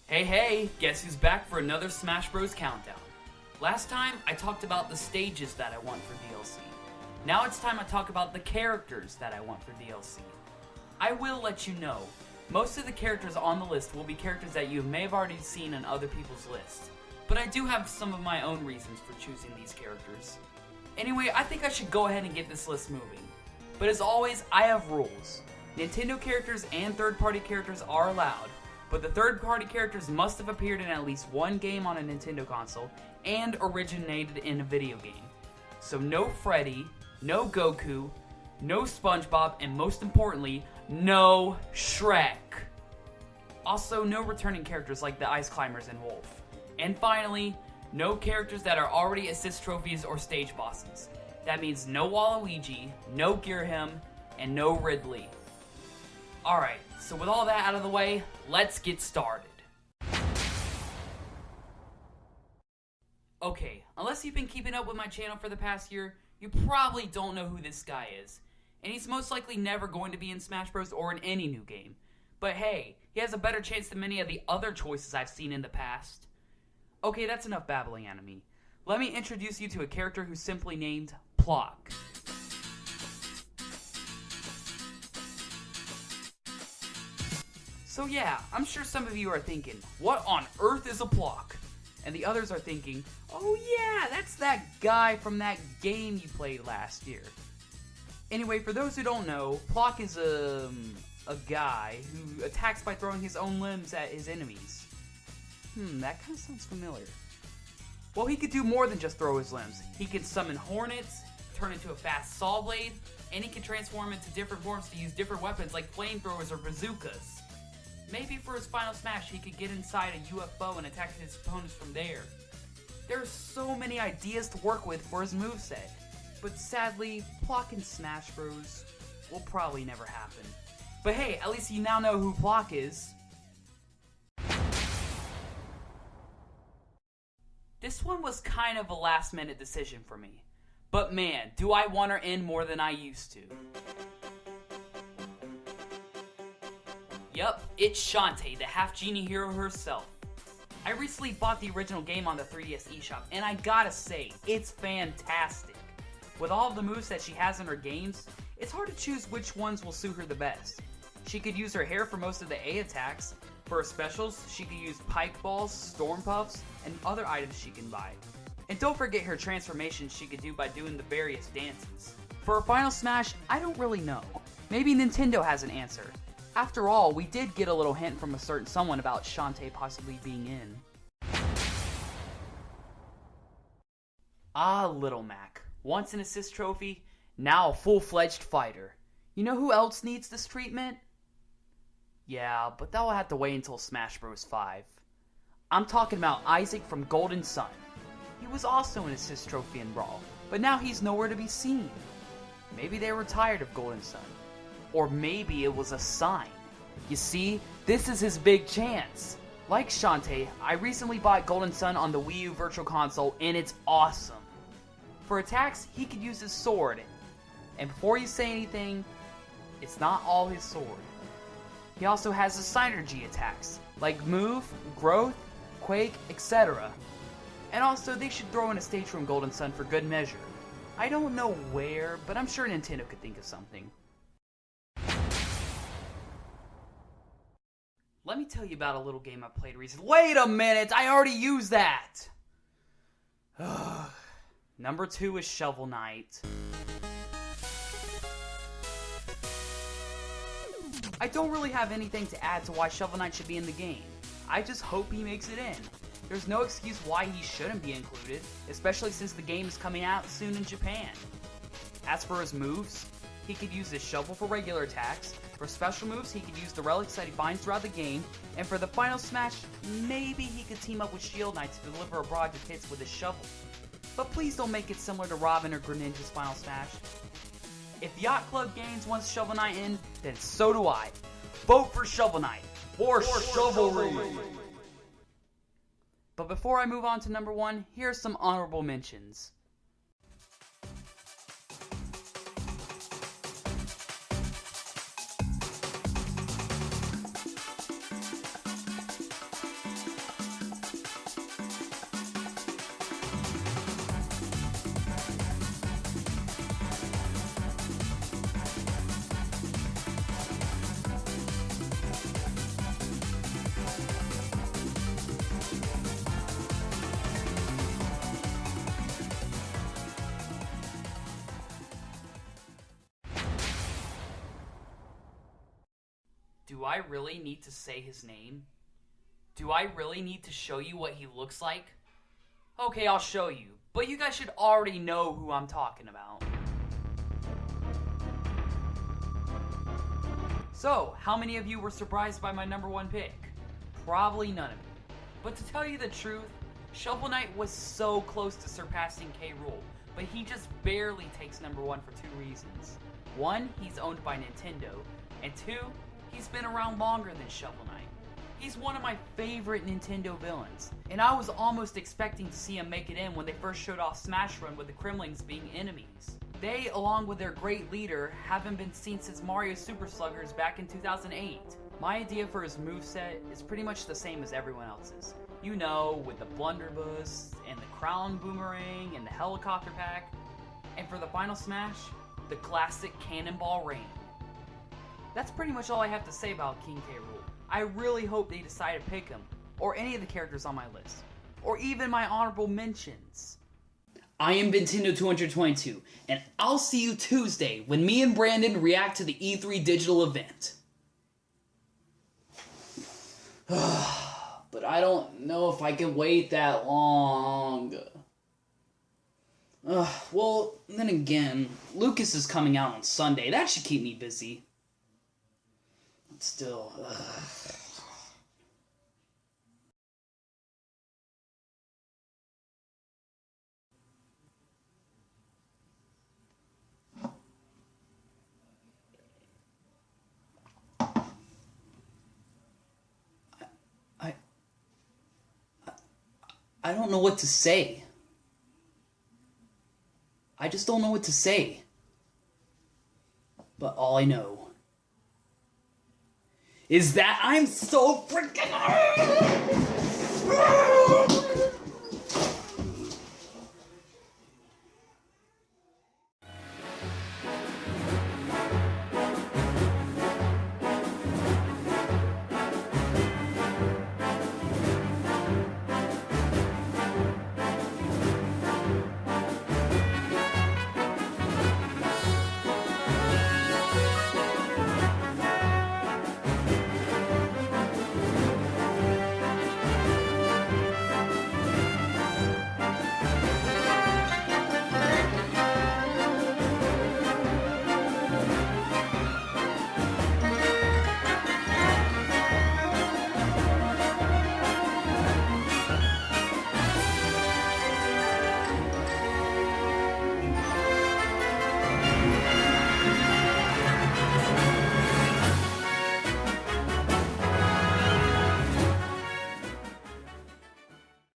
Hey, guess who's back for another Smash Bros. Countdown? Last time, I talked about the stages that I want for DLC. Now it's time I talk about the characters that I want for DLC. I will let you know, most of the characters on the list will be characters that you may have already seen in other people's lists, but I do have some of my own reasons for choosing these characters. Anyway, I think I should go ahead and get this list moving. But as always, I have rules. Nintendo characters and third-party characters are allowed, but the third-party characters must have appeared in at least one game on a Nintendo console and originated in a video game. So no Freddy, no Goku, no SpongeBob, and most importantly, no Shrek. Also, no returning characters like the Ice Climbers and Wolf. And finally, no characters that are already assist trophies or stage bosses. That means no Waluigi, no Ghirahim, and no Ridley. Alright, so with all that out of the way, let's get started. Okay, unless you've been keeping up with my channel for the past year, you probably don't know who this guy is. And he's most likely never going to be in Smash Bros. Or in any new game. But hey, he has a better chance than many of the other choices I've seen in the past. Okay, that's enough babbling out of me. Let me introduce you to a character who's simply named Plok. So yeah, I'm sure some of you are thinking, what on earth is a Plok? And the others are thinking, oh yeah, that's that guy from that game you played last year. Anyway, for those who don't know, Plok is a guy who attacks by throwing his own limbs at his enemies. That kind of sounds familiar. Well, he could do more than just throw his limbs. He can summon hornets, turn into a fast saw blade, and he can transform into different forms to use different weapons like flamethrowers or bazookas. Maybe for his final smash, he could get inside a UFO and attack his opponents from there. There's so many ideas to work with for his moveset, but sadly, Plok in Smash Bros. Will probably never happen. But hey, at least you now know who Plok is. This one was kind of a last-minute decision for me, but man, do I want her in more than I used to. Yup, it's Shantae, the half-genie hero herself. I recently bought the original game on the 3DS eShop, and I gotta say, it's fantastic. With all of the moves that she has in her games, it's hard to choose which ones will suit her the best. She could use her hair for most of the A attacks. For her specials, she could use Pike Balls, Storm Puffs, and other items she can buy. And don't forget her transformations she could do by doing the various dances. For her final smash, I don't really know. Maybe Nintendo has an answer. After all, we did get a little hint from a certain someone about Shantae possibly being in. Ah, Little Mac. Once an assist trophy, now a full-fledged fighter. You know who else needs this treatment? Yeah, but that will have to wait until Smash Bros. 5. I'm talking about Isaac from Golden Sun. He was also an assist trophy in Brawl, but now he's nowhere to be seen. Maybe they were tired of Golden Sun. Or maybe it was a sign. You see, this is his big chance. Like Shantae, I recently bought Golden Sun on the Wii U Virtual Console, and it's awesome. For attacks, he could use his sword. And before you say anything, it's not all his sword. He also has the synergy attacks, like Move, Growth, Quake, etc. And also, they should throw in a stage from Golden Sun for good measure. I don't know where, but I'm sure Nintendo could think of something. Let me tell you about a little game I played recently. Wait a minute! I already used that! Number 2 is Shovel Knight. I don't really have anything to add to why Shovel Knight should be in the game. I just hope he makes it in. There's no excuse why he shouldn't be included, especially since the game is coming out soon in Japan. As for his moves, he could use his shovel for regular attacks. For special moves, he could use the relics that he finds throughout the game. And for the final smash, maybe he could team up with Shield Knight to deliver a barrage of hits with his shovel. But please don't make it similar to Robin or Greninja's final smash. If Yacht Club Games wants Shovel Knight in, then so do I. Vote for Shovel Knight. For Chivalry! But before I move on to number 1, here are some honorable mentions. I really need to say his name? Do I really need to show you what he looks like? Okay, I'll show you, but you guys should already know who I'm talking about. So, how many of you were surprised by my number 1 pick? Probably none of you. But to tell you the truth, Shovel Knight was so close to surpassing K. Rool, but he just barely takes number 1 for 2 reasons. 1, he's owned by Nintendo, and 2, he's been around longer than Shovel Knight. He's one of my favorite Nintendo villains, and I was almost expecting to see him make it in when they first showed off Smash Run with the Kremlings being enemies. They, along with their great leader, haven't been seen since Mario Super Sluggers back in 2008. My idea for his moveset is pretty much the same as everyone else's. You know, with the Blunderbuss, and the Crown Boomerang, and the Helicopter Pack. And for the final smash, the classic Cannonball Rain. That's pretty much all I have to say about King K. Rool. I really hope they decide to pick him, or any of the characters on my list, or even my honorable mentions. I am Nintendo222, and I'll see you Tuesday when me and Brandon react to the E3 digital event. But I don't know if I can wait that long. Well, then again, Lucas is coming out on Sunday. That should keep me busy. But still, I don't know what to say. I just don't know what to say. But all I know is that I'm so freaking